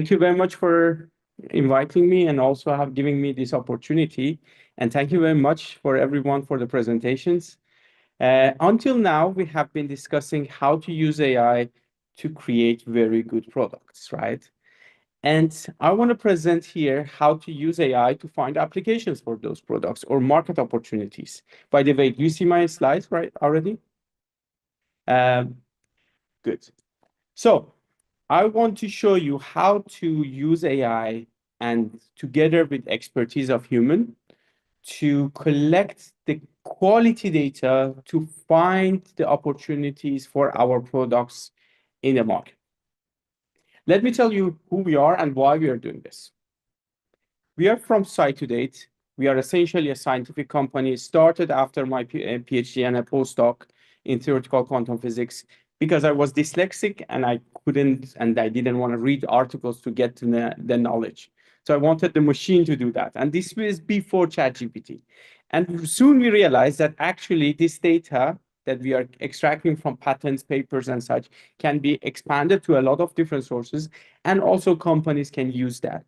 Thank you very much for inviting me and also have giving me this opportunity. And thank you very much for everyone for the presentations. Until now, we have been discussing how to use AI to create very good products, right? And I want to present here how to use AI to find applications for those products or market opportunities. By the way, do you see my slides right already? Good. So I want to show you how to use AI and together with expertise of human to collect the quality data to find the opportunities for our products in the market. Let me tell you who we are and why we are doing this. We are from Scitodate. We are essentially a scientific company started after my PhD and a postdoc in theoretical quantum physics because I was dyslexic and I didn't want to read articles to get to the knowledge. So I wanted the machine to do that. And this was before ChatGPT. And soon we realized that actually this data that we are extracting from patents, papers, and such can be expanded to a lot of different sources. And also companies can use that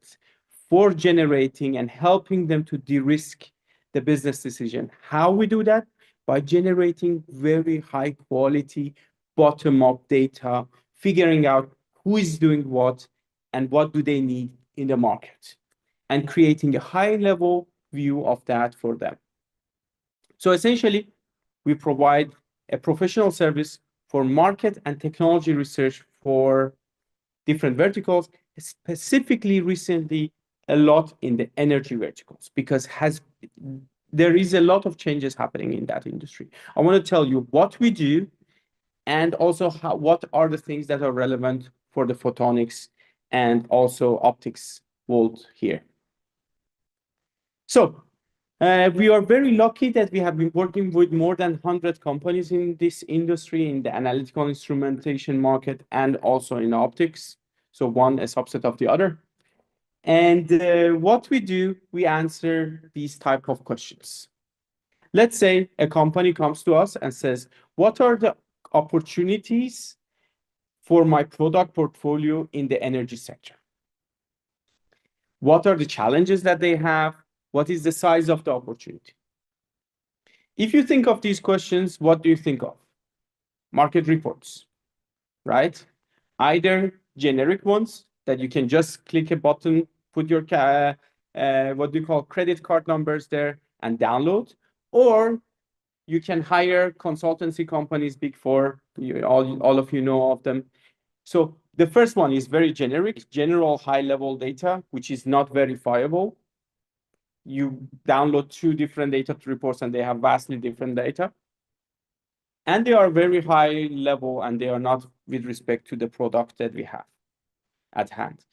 for generating and helping them to de-risk the business decision. How we do that? By generating very high quality bottom-up data, figuring out who is doing what and what do they need in the market, and creating a high-level view of that for them. So essentially, we provide a professional service for market and technology research for different verticals, specifically recently a lot in the energy verticals, because there is a lot of changes happening in that industry. I want to tell you what we do and also what are the things that are relevant for the photonics and also optics world here. So we are very lucky that we have been working with more than 100 companies in this industry, in the analytical instrumentation market and also in optics. So one a subset of the other. And what we do, we answer these type of questions. Let's say a company comes to us and says, what are the opportunities for my product portfolio in the energy sector? What are the challenges that they have? What is the size of the opportunity? If you think of these questions, what do you think of? Market reports, right? Either generic ones that you can just click a button, put your what do you call credit card numbers there and download, or you can hire consultancy companies, Big Four, all of you know of them. So the first one is very generic, general high-level data, which is not verifiable. You download 2 different data reports and they have vastly different data. And they are very high level and they are not with respect to the product that we have at hand.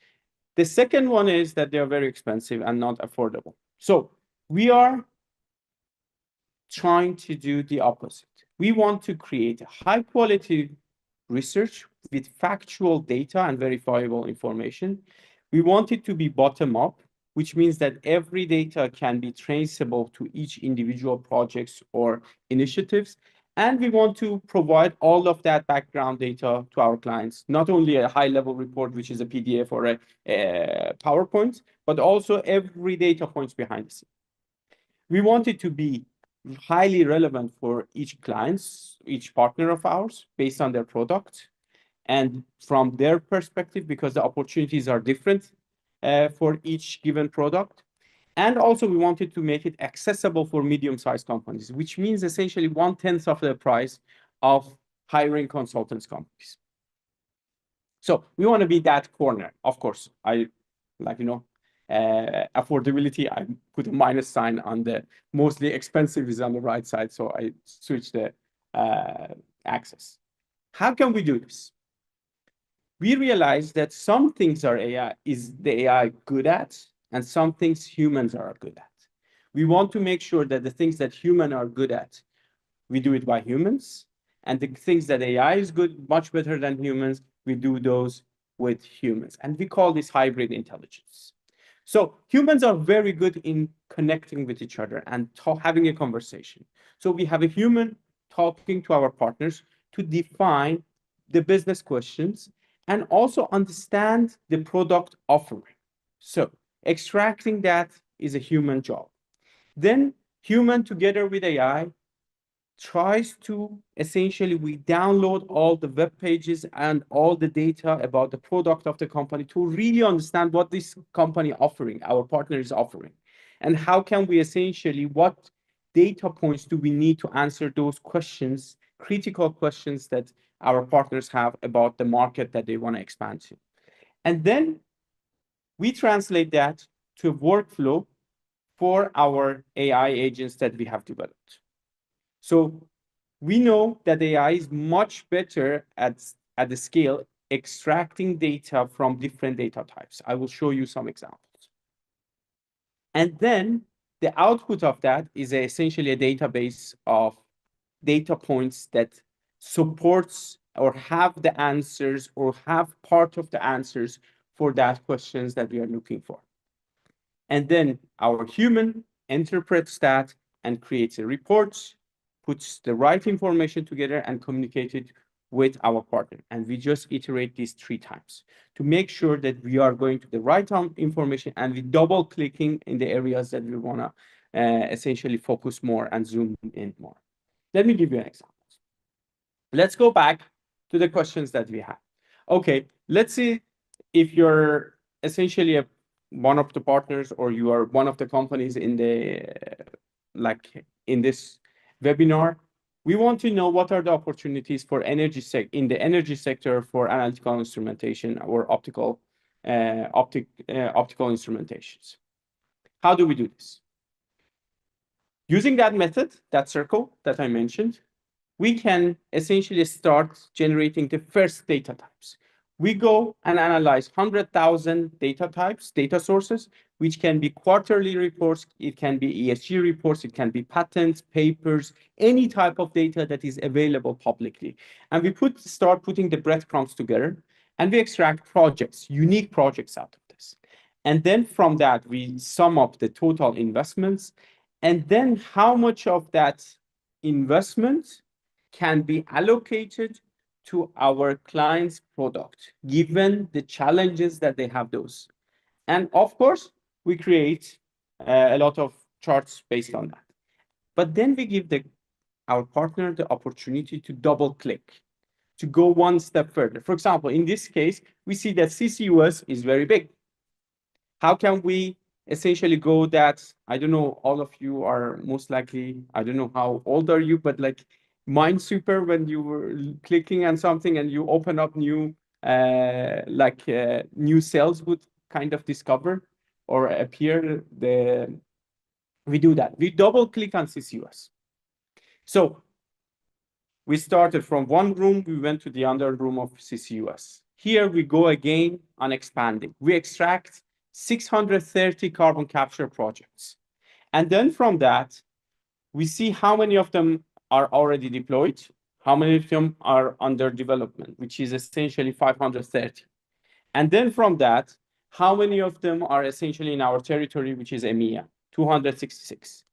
The second one is that they are very expensive and not affordable. So we are trying to do the opposite. We want to create high quality research with factual data and verifiable information. We want it to be bottom up, which means that every data can be traceable to each individual projects or initiatives. And we want to provide all of that background data to our clients, not only a high-level report, which is a PDF or a PowerPoint, but also every data points behind the scene. We want it to be highly relevant for each clients, each partner of ours, based on their product and from their perspective, because the opportunities are different for each given product. And also we wanted to make it accessible for medium-sized companies, which means essentially 1/10 of the price of hiring consultants companies. So we want to be that corner. Of course, affordability, I put a minus sign on the mostly expensive is on the right side. So I switched the axis. How can we do this? We realize that some things the AI good at, and some things humans are good at. We want to make sure that the things that humans are good at, we do it by humans. And the things that AI is good, much better than humans, we do those with humans. And we call this hybrid intelligence. So humans are very good in connecting with each other and having a conversation. So we have a human talking to our partners to define the business questions and also understand the product offering. So extracting that is a human job. Then human together with AI tries to essentially we download all the web pages and all the data about the product of the company to really understand what this company offering, our partner is offering, and how can we essentially, what data points do we need to answer those questions, critical questions that our partners have about the market that they want to expand to. And then we translate that to a workflow for our AI agents that we have developed. So we know that AI is much better at the scale extracting data from different data types. I will show you some examples. And then the output of that is essentially a database of data points that supports or have the answers or have part of the answers for that questions that we are looking for. And then our human interprets that and creates a report, puts the right information together and communicates it with our partner. And we just iterate these 3 times to make sure that we are going to the right information and we double clicking in the areas that we want to essentially focus more and zoom in more. Let me give you an example. Let's go back to the questions that we have. Okay, let's see if you're essentially one of the partners or you are one of the companies in the in this webinar. We want to know what are the opportunities for in the energy sector for analytical instrumentation or optical instrumentations. How do we do this? Using that method, that circle that I mentioned, we can essentially start generating the first data types. We go and analyze 100,000 data types, data sources, which can be quarterly reports, it can be ESG reports, it can be patents, papers, any type of data that is available publicly. And we start putting the breadcrumbs together and we extract projects, unique projects out of this. And then from that, we sum up the total investments and then how much of that investment can be allocated to our client's product, given the challenges that they have those. And of course, we create a lot of charts based on that. But then we give our partner the opportunity to double click, to go one step further. For example, in this case, we see that CCUS is very big. How can we essentially go that, I don't know, all of you are most likely, I don't know how old are you, but like Minesweeper, when you were clicking on something and you open up new new cells would kind of discover or appear. We do that. We double click on CCUS. So we started from one room, we went to the other room of CCUS. Here we go again on expanding. We extract 630 carbon capture projects. And then from that, we see how many of them are already deployed, how many of them are under development, which is essentially 530. And then from that, how many of them are essentially in our territory, which is EMEA, 266.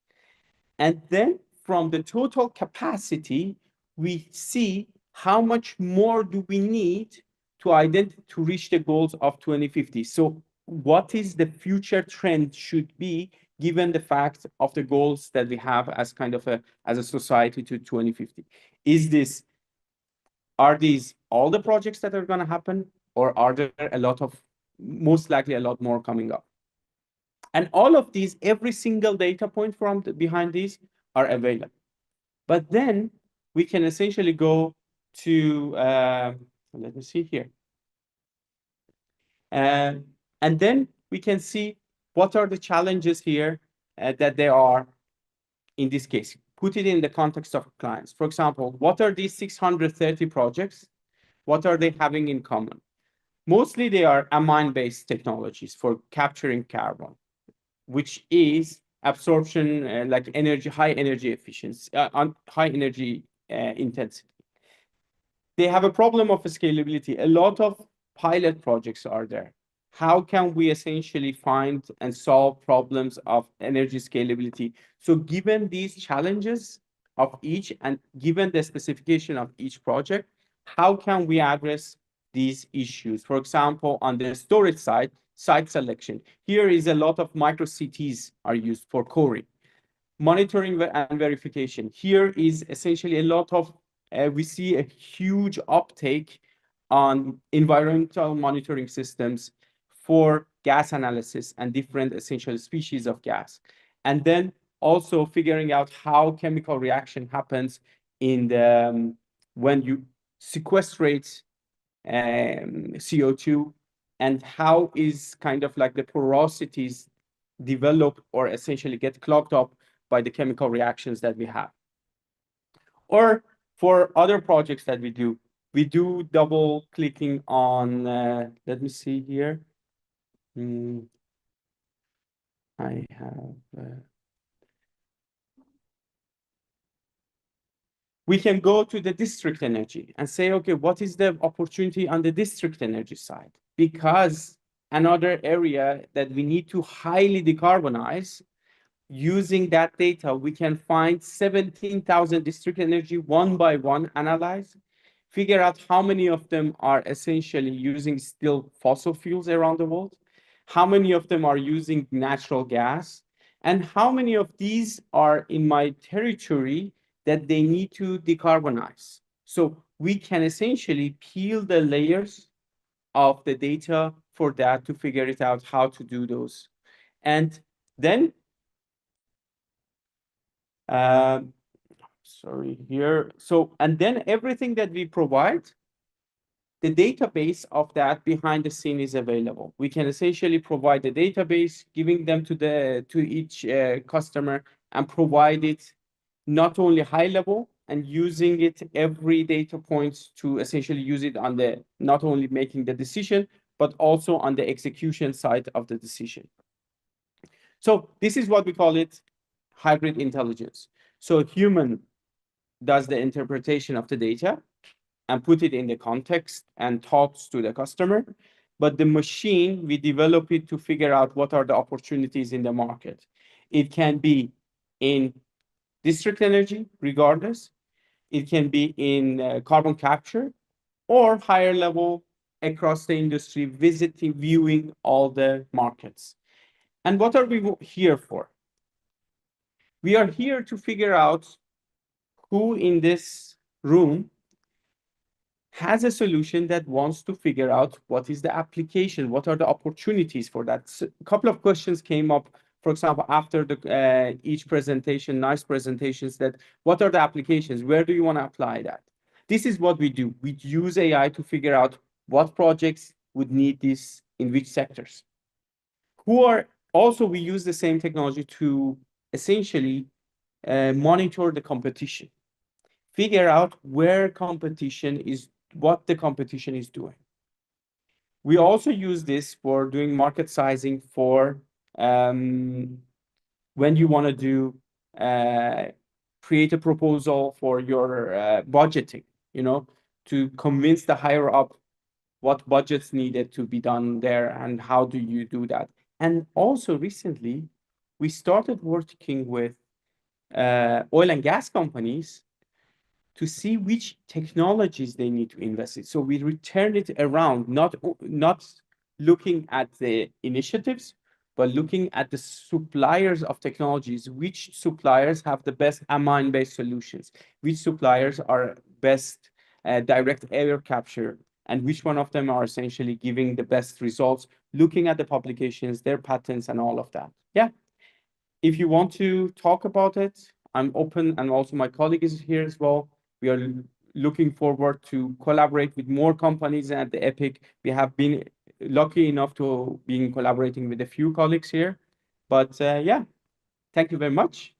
And then from the total capacity, we see how much more do we need to reach the goals of 2050. So what is the future trend should be given the fact of the goals that we have as kind of as a society to 2050? Are these all the projects that are going to happen, or are there most likely a lot more coming up? And all of these, every single data point from behind these are available. But then we can essentially go to, let me see here. And then we can see what are the challenges here that there are in this case. Put it in the context of clients. For example, what are these 630 projects? What are they having in common? Mostly they are amine-based technologies for capturing carbon, which is absorption, like high energy efficiency, high energy intensity. They have a problem of scalability. A lot of pilot projects are there. How can we essentially find and solve problems of energy scalability? So given these challenges of each and given the specification of each project, how can we address these issues. For example, on the storage side, site selection. Here is a lot of micro CTs are used for coring. Monitoring and verification. Here is essentially a lot of, we see a huge uptake on environmental monitoring systems for gas analysis and different essential species of gas. And then also figuring out how chemical reaction happens in the, when you sequestrate CO2, and how is kind of like the porosities develop or essentially get clogged up by the chemical reactions that we have. Or for other projects that we do double clicking on, let me see here. I have, we can go to the district energy and say, okay, what is the opportunity on the district energy side? Because another area that we need to highly decarbonize, using that data, we can find 17,000 district energy one by one, analyze, figure out how many of them are essentially using still fossil fuels around the world, how many of them are using natural gas, and how many of these are in my territory that they need to decarbonize. So we can essentially peel the layers of the data for that to figure it out how to do those. And then, sorry here. So, and then everything that we provide, the database of that behind the scene is available. We can essentially provide the database, giving them to each customer, and provide it not only high level and using it every data points to essentially use it on the, not only making the decision, but also on the execution side of the decision. So this is what we call it hybrid intelligence. So human does the interpretation of the data and put it in the context and talks to the customer. But the machine, we develop it to figure out what are the opportunities in the market. It can be in district energy, regardless. It can be in carbon capture, or higher level across the industry, visiting, viewing all the markets. And what are we here for? We are here to figure out who in this room has a solution that wants to figure out what is the application, what are the opportunities for that. So a couple of questions came up, for example, after the each presentation, nice presentations, that what are the applications? Where do you want to apply that? This is what we do. We use AI to figure out what projects would need this in which sectors. Who are also, we use the same technology to essentially monitor the competition, figure out where competition is, what the competition is doing. We also use this for doing market sizing for when you want to do create a proposal for your budgeting, you know, to convince the higher up what budgets needed to be done there and how do you do that. And also recently, we started working with oil and gas companies to see which technologies they need to invest in. So we return it around, not looking at the initiatives, but looking at the suppliers of technologies, which suppliers have the best amine-based solutions, which suppliers are best direct air capture, and which one of them are essentially giving the best results, looking at the publications, their patents, and all of that. Yeah. If you want to talk about it, I'm open, and also my colleague is here as well. We are looking forward to collaborate with more companies at the EPIC. We have been lucky enough to be collaborating with a few colleagues here. But yeah, thank you very much.